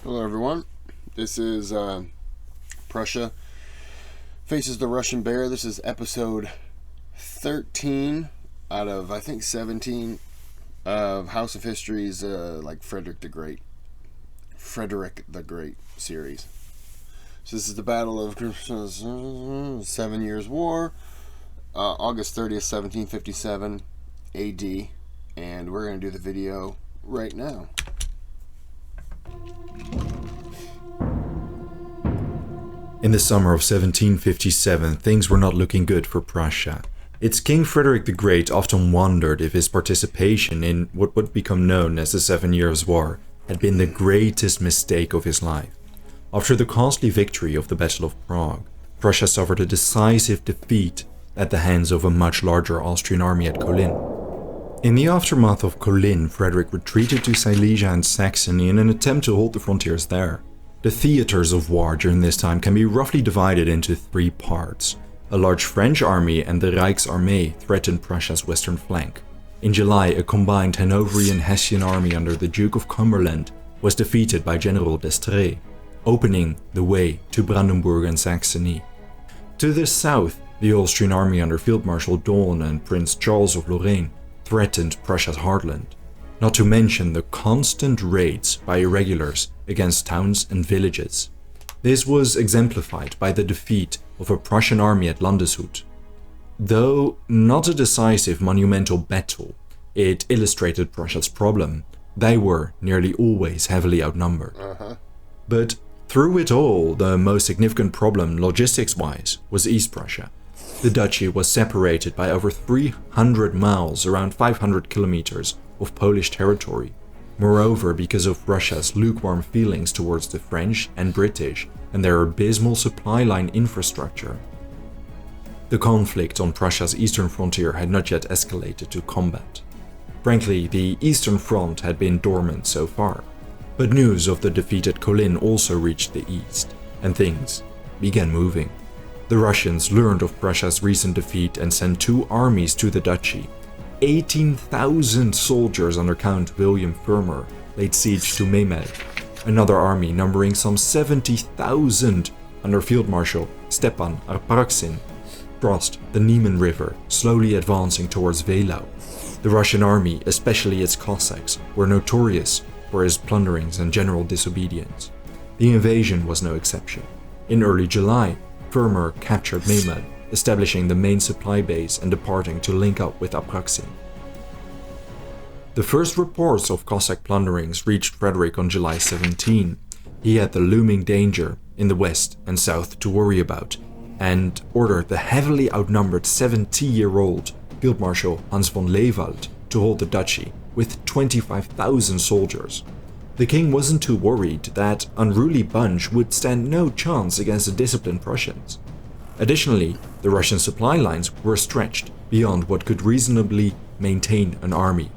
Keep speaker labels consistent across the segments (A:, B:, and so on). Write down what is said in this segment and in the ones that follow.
A: Hello everyone, this is Prussia faces the Russian bear. This is episode 13 out of I think 17 of House of History's like Frederick the Great series. So this is the Battle of 7 Years' War, August 30th, 1757 AD, and we're going to do the video right now.
B: In the summer of 1757, things were not looking good for Prussia. Its King Frederick the Great often wondered if his participation in what would become known as the 7 Years' War had been the greatest mistake of his life. After the costly victory of the Battle of Prague, Prussia suffered a decisive defeat at the hands of a much larger Austrian army at Kolin. In the aftermath of Kolin, Frederick retreated to Silesia and Saxony in an attempt to hold the frontiers there. The theaters of war during this time can be roughly divided into three parts. A large French army and the Rijksarmee threatened Prussia's western flank. In July, a combined Hanoverian Hessian army under the Duke of Cumberland was defeated by General d'Estrées, opening the way to Brandenburg and Saxony. To the south, the Austrian army under Field Marshal Daun and Prince Charles of Lorraine threatened Prussia's heartland, not to mention the constant raids by irregulars against towns and villages. This was exemplified by the defeat of a Prussian army at Landeshut. Though not a decisive monumental battle, it illustrated Prussia's problem. They were nearly always heavily outnumbered. But through it all, the most significant problem logistics-wise was East Prussia. The duchy was separated by over 300 miles, around 500 kilometers, of Polish territory. Moreover, because of Russia's lukewarm feelings towards the French and British and their abysmal supply line infrastructure. The conflict on Prussia's eastern frontier had not yet escalated to combat. Frankly, the Eastern Front had been dormant so far, but news of the defeat at Kolin also reached the east, and things began moving. The Russians learned of Prussia's recent defeat and sent two armies to the duchy. 18,000 soldiers under Count William Firmer laid siege to Mehmed. Another army numbering some 70,000 under Field Marshal Stepan Arpraxin crossed the Niemen River, slowly advancing towards Wehlau. The Russian army, especially its Cossacks, were notorious for its plunderings and general disobedience. The invasion was no exception. In early July, Firmer captured Mehmed, establishing the main supply base and departing to link up with Apraxin. The first reports of Cossack plunderings reached Frederick on July 17. He had the looming danger in the west and south to worry about, and ordered the heavily outnumbered 70-year-old Field Marshal Hans von Lewald to hold the duchy with 25,000 soldiers. The king wasn't too worried that unruly bunch would stand no chance against the disciplined Prussians. Additionally, the Russian supply lines were stretched beyond what could reasonably maintain an army.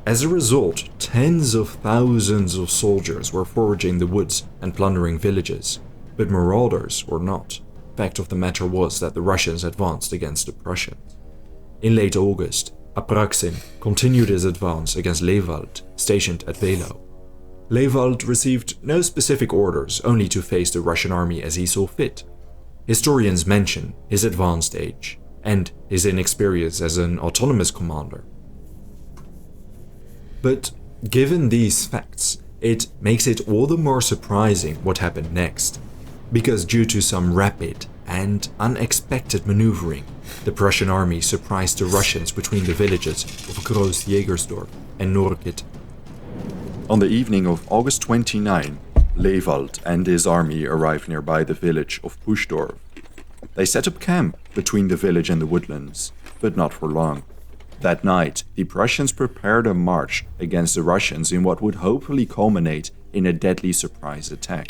B: As a result, tens of thousands of soldiers were foraging the woods and plundering villages, but marauders were not. Fact of the matter was that the Russians advanced against the Prussians. In late August, Apraxin continued his advance against Lewald, stationed at Wehlau. Lewald received no specific orders, only to face the Russian army as he saw fit. Historians mention his advanced age and his inexperience as an autonomous commander. But given these facts, it makes it all the more surprising what happened next, because due to some rapid and unexpected maneuvering, the Prussian army surprised the Russians between the villages of Groß Jägersdorf and Norrkit.
C: On the evening of August 29, Lewald and his army arrived nearby the village of Puschdorf. They set up camp between the village and the woodlands, but not for long. That night, the Prussians prepared a march against the Russians in what would hopefully culminate in a deadly surprise attack.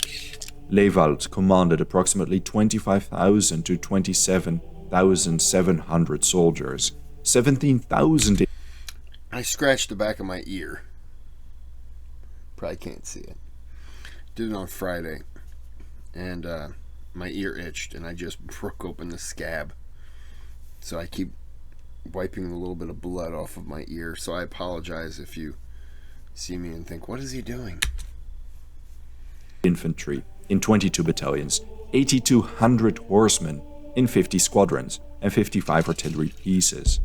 C: Lewald commanded approximately 25,000 to 27,700 soldiers, 17,000.
A: I scratched the back of my ear. Probably can't see it. Did it on Friday, and my ear itched, and I just broke open the scab. So I keep wiping a little bit of blood off of my ear. So I apologize if you see me and think, what is he doing?
C: infantry in 22 battalions, 8,200 horsemen in 50 squadrons, and 55 artillery pieces.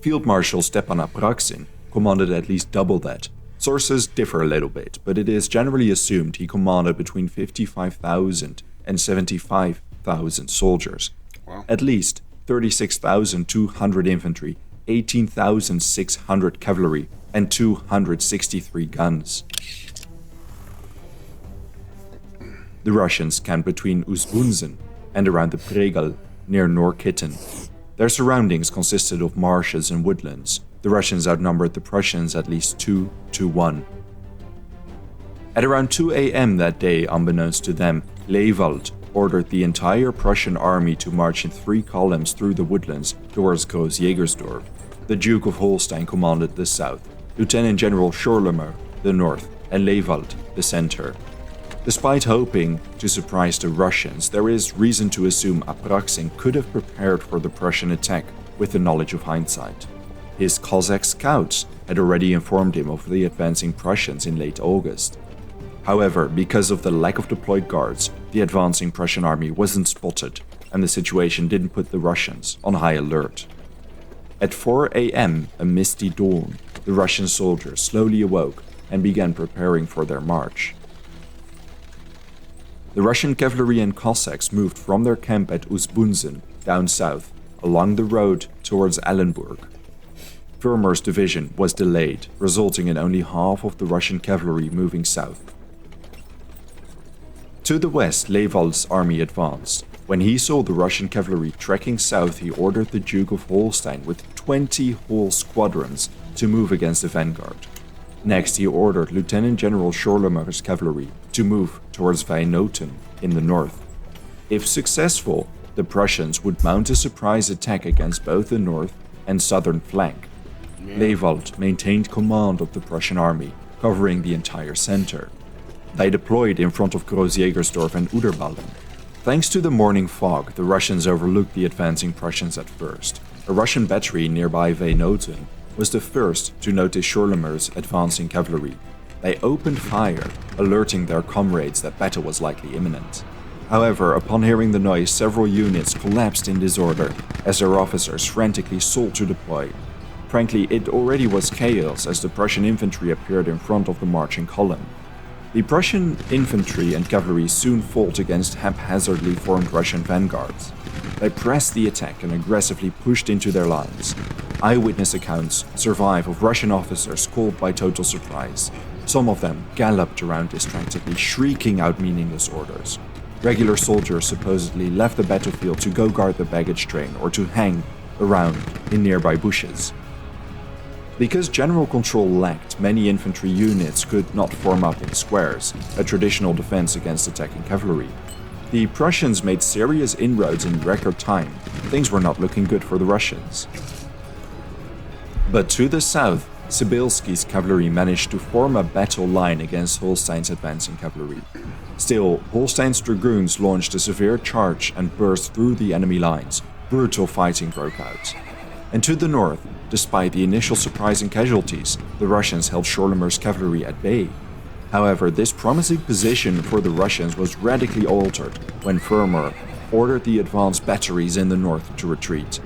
C: Field Marshal Stepan Apraksin commanded at least double that. Sources differ a little bit, but it is generally assumed he commanded between 55,000 and 75,000 soldiers.
A: Wow.
C: At least 36,200 infantry, 18,600 cavalry, and 263 guns. The Russians camped between Uzbunzen and around the Pregal near Norrkitten. Their surroundings consisted of marshes and woodlands. The Russians outnumbered the Prussians at least 2 to 1. At around 2 a.m. that day, unbeknownst to them, Lewald ordered the entire Prussian army to march in 3 columns through the woodlands towards Groß Jägersdorf. The Duke of Holstein commanded the south, Lieutenant General Schorlemmer the north, and Lewald the center. Despite hoping to surprise the Russians, there is reason to assume Apraksin could have prepared for the Prussian attack with the knowledge of hindsight. His Cossack scouts had already informed him of the advancing Prussians in late August. However, because of the lack of deployed guards, the advancing Prussian army wasn't spotted, and the situation didn't put the Russians on high alert. At 4 a.m., a misty dawn, the Russian soldiers slowly awoke and began preparing for their march. The Russian cavalry and Cossacks moved from their camp at Uzbunzen down south, along the road towards Allenburg. Firmer's division was delayed, resulting in only half of the Russian cavalry moving south. To the west, Lewald's army advanced. When he saw the Russian cavalry trekking south, he ordered the Duke of Holstein with 20 whole squadrons to move against the vanguard. Next, he ordered Lieutenant General Schorlemmer's cavalry to move towards Weinoten in the north. If successful, the Prussians would mount a surprise attack against both the north and southern flank. Lewald maintained command of the Prussian army, covering the entire center. They deployed in front of Groß Jägersdorf and Uderballen. Thanks to the morning fog, the Russians overlooked the advancing Prussians at first. A Russian battery nearby Weinoten was the first to notice Schorlemmer's advancing cavalry. They opened fire, alerting their comrades that battle was likely imminent. However, upon hearing the noise, several units collapsed in disorder as their officers frantically sought to deploy. Frankly, it already was chaos as the Prussian infantry appeared in front of the marching column. The Prussian infantry and cavalry soon fought against haphazardly formed Russian vanguards. They pressed the attack and aggressively pushed into their lines. Eyewitness accounts survive of Russian officers caught by total surprise. Some of them galloped around distractedly, shrieking out meaningless orders. Regular soldiers supposedly left the battlefield to go guard the baggage train or to hang around in nearby bushes. Because general control lacked, many infantry units could not form up in squares, a traditional defense against attacking cavalry. The Prussians made serious inroads in record time. Things were not looking good for the Russians. But to the south, Sibylski's cavalry managed to form a battle line against Holstein's advancing cavalry. Still, Holstein's dragoons launched a severe charge and burst through the enemy lines. Brutal fighting broke out. And to the north, despite the initial surprising casualties, the Russians held Schorlemmer's cavalry at bay. However, this promising position for the Russians was radically altered when Firmer ordered the advanced batteries in the north to retreat.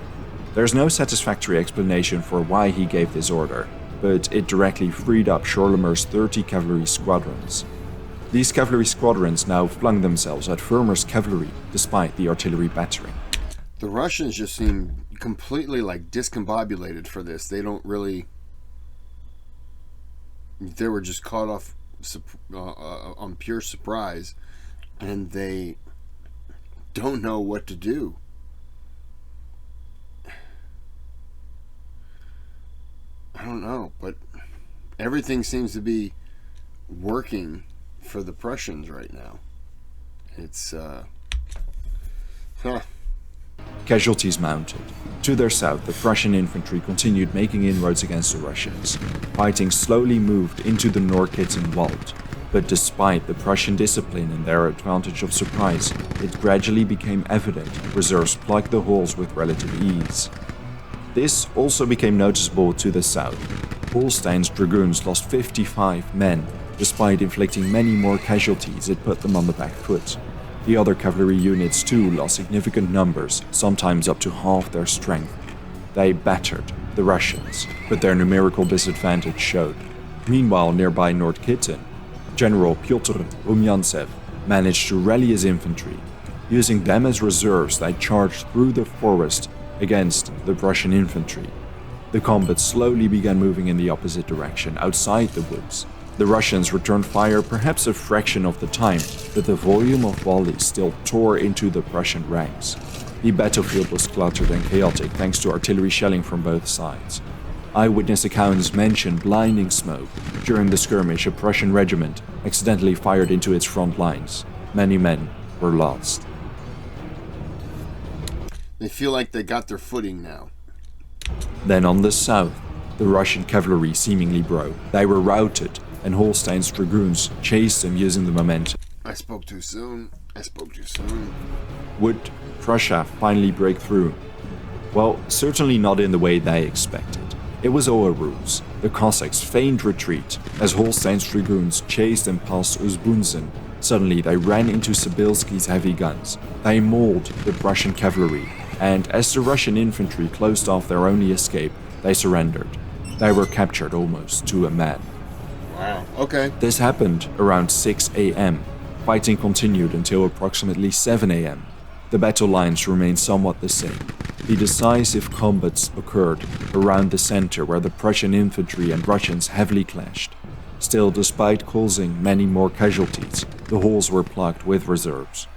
C: There's no satisfactory explanation for why he gave this order, but it directly freed up Schorlemmer's 30 cavalry squadrons. These cavalry squadrons now flung themselves at Firmer's cavalry despite the artillery battering.
A: The Russians just seem completely discombobulated for this. They don't really... They were just caught off on pure surprise, and they don't know what to do. I don't know, but everything seems to be working for the Prussians right now. It's
C: Casualties mounted. To their south, the Prussian infantry continued making inroads against the Russians. Fighting slowly moved into the Norrkitten Wald, but despite the Prussian discipline and their advantage of surprise, it gradually became evident reserves plugged the holes with relative ease. This also became noticeable to the south. Holstein's dragoons lost 55 men, Despite inflicting many more casualties, it put them on the back foot. The other cavalry units too lost significant numbers, sometimes up to half their strength. They battered the Russians, but their numerical disadvantage showed. Meanwhile, nearby North Kitten, General Pyotr Rumyantsev managed to rally his infantry. Using them as reserves, they charged through the forest against the Prussian infantry. The combat slowly began moving in the opposite direction, outside the woods. The Russians returned fire perhaps a fraction of the time, but the volume of volleys still tore into the Prussian ranks. The battlefield was cluttered and chaotic thanks to artillery shelling from both sides. Eyewitness accounts mention blinding smoke. During the skirmish, a Prussian regiment accidentally fired into its front lines. Many men were lost.
A: They feel like they got their footing now.
C: Then on the south, the Russian cavalry seemingly broke. They were routed, and Holstein's dragoons chased them using the momentum.
A: I spoke too soon. I spoke too soon.
C: Would Prussia finally break through? Well, certainly not in the way they expected. It was all a ruse. The Cossacks feigned retreat as Holstein's dragoons chased them past Uzbunsen. Suddenly they ran into Sibilski's heavy guns. They mauled the Prussian cavalry, and as the Russian infantry closed off their only escape, they surrendered. They were captured almost to a man.
A: Wow. Okay.
C: This happened around 6 a.m. Fighting continued until approximately 7 a.m. The battle lines remained somewhat the same. The decisive combats occurred around the center where the Prussian infantry and Russians heavily clashed. Still, despite causing many more casualties, the holes were plugged with reserves.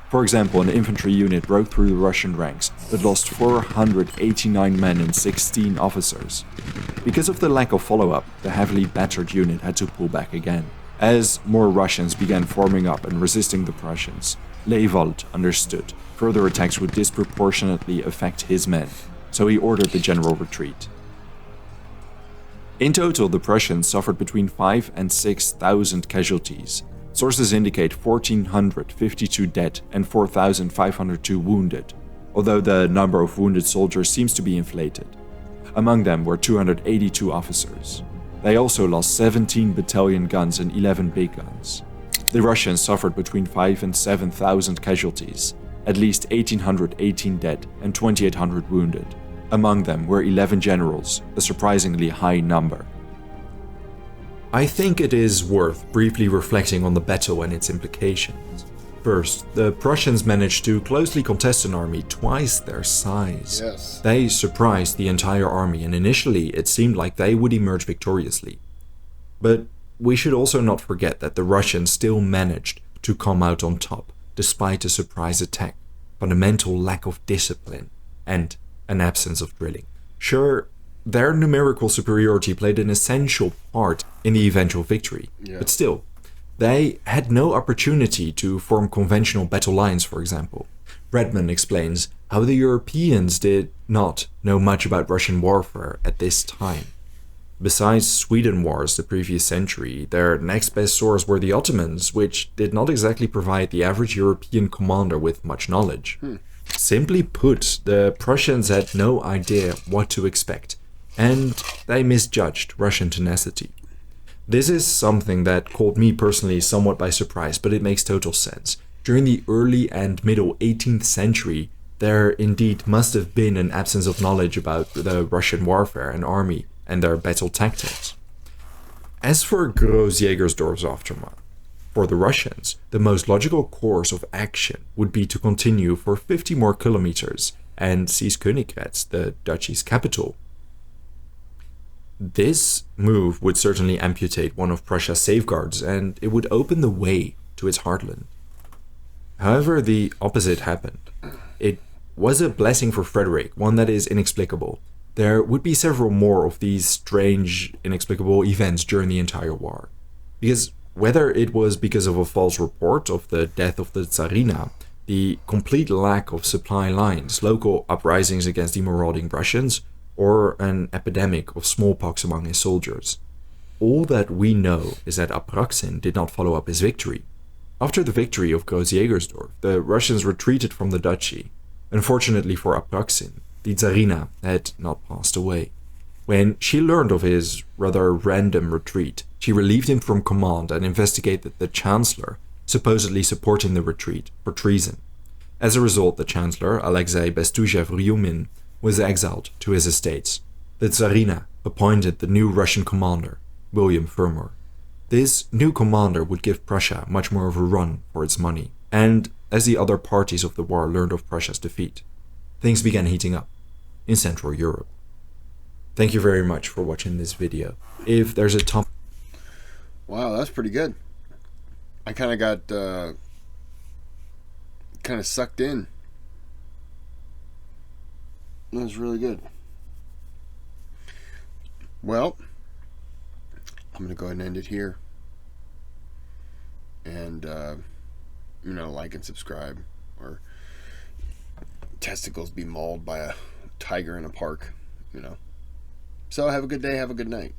C: For example, an infantry unit broke through the Russian ranks but lost 489 men and 16 officers. Because of the lack of follow-up, the heavily battered unit had to pull back again. As more Russians began forming up and resisting the Prussians, Leybold understood further attacks would disproportionately affect his men, so he ordered the general retreat. In total, the Prussians suffered between 5,000 and 6,000 casualties. Sources indicate 1,452 dead and 4,502 wounded, although the number of wounded soldiers seems to be inflated. Among them were 282 officers. They also lost 17 battalion guns and 11 big guns. The Russians suffered between 5,000 and 7,000 casualties, at least 1,818 dead and 2,800 wounded. Among them were 11 generals, a surprisingly high number.
B: I think it is worth briefly reflecting on the battle and its implications. First, the Prussians managed to closely contest an army twice their size.
A: Yes.
B: They surprised the entire army, and initially it seemed like they would emerge victoriously. But we should also not forget that the Russians still managed to come out on top, despite a surprise attack, fundamental lack of discipline, and an absence of drilling. Sure, their numerical superiority played an essential part in the eventual victory, but still, they had no opportunity to form conventional battle lines, for example. Redman explains how the Europeans did not know much about Russian warfare at this time. Besides Sweden wars the previous century, their next best source were the Ottomans, which did not exactly provide the average European commander with much knowledge. Simply put, the Prussians had no idea what to expect, and they misjudged Russian tenacity. This is something that caught me personally somewhat by surprise, but it makes total sense. During the early and middle 18th century, there indeed must have been an absence of knowledge about the Russian warfare and army and their battle tactics. As for Groß-Jägersdorf's aftermath, for the Russians, the most logical course of action would be to continue for 50 more kilometers and seize Königgrätz, the duchy's capital. This move would certainly amputate one of Prussia's safeguards, and it would open the way to its heartland. However, the opposite happened. It was a blessing for Frederick, one that is inexplicable. There would be several more of these strange, inexplicable events during the entire war. Because whether it was because of a false report of the death of the Tsarina, the complete lack of supply lines, local uprisings against the marauding Russians, or an epidemic of smallpox among his soldiers, all that we know is that Apraxin did not follow up his victory. After the victory of Groß-Jägersdorf, the Russians retreated from the duchy. Unfortunately for Apraxin, the Tsarina had not passed away. When she learned of his rather random retreat, she relieved him from command and investigated the Chancellor, supposedly supporting the retreat, for treason. As a result, the Chancellor, Alexei Bestujev-Ryumin, was exiled to his estates. The Tsarina appointed the new Russian commander, William Fermor. This new commander would give Prussia much more of a run for its money, and as the other parties of the war learned of Prussia's defeat, things began heating up in Central Europe. Thank you very much for watching this video. If there's a top...
A: Wow, that's pretty good. I kind of got kind of sucked in. That was really good. Well, I'm going to go ahead and end it here. And, like and subscribe. Or testicles be mauled by a tiger in a park, So have a good day, have a good night.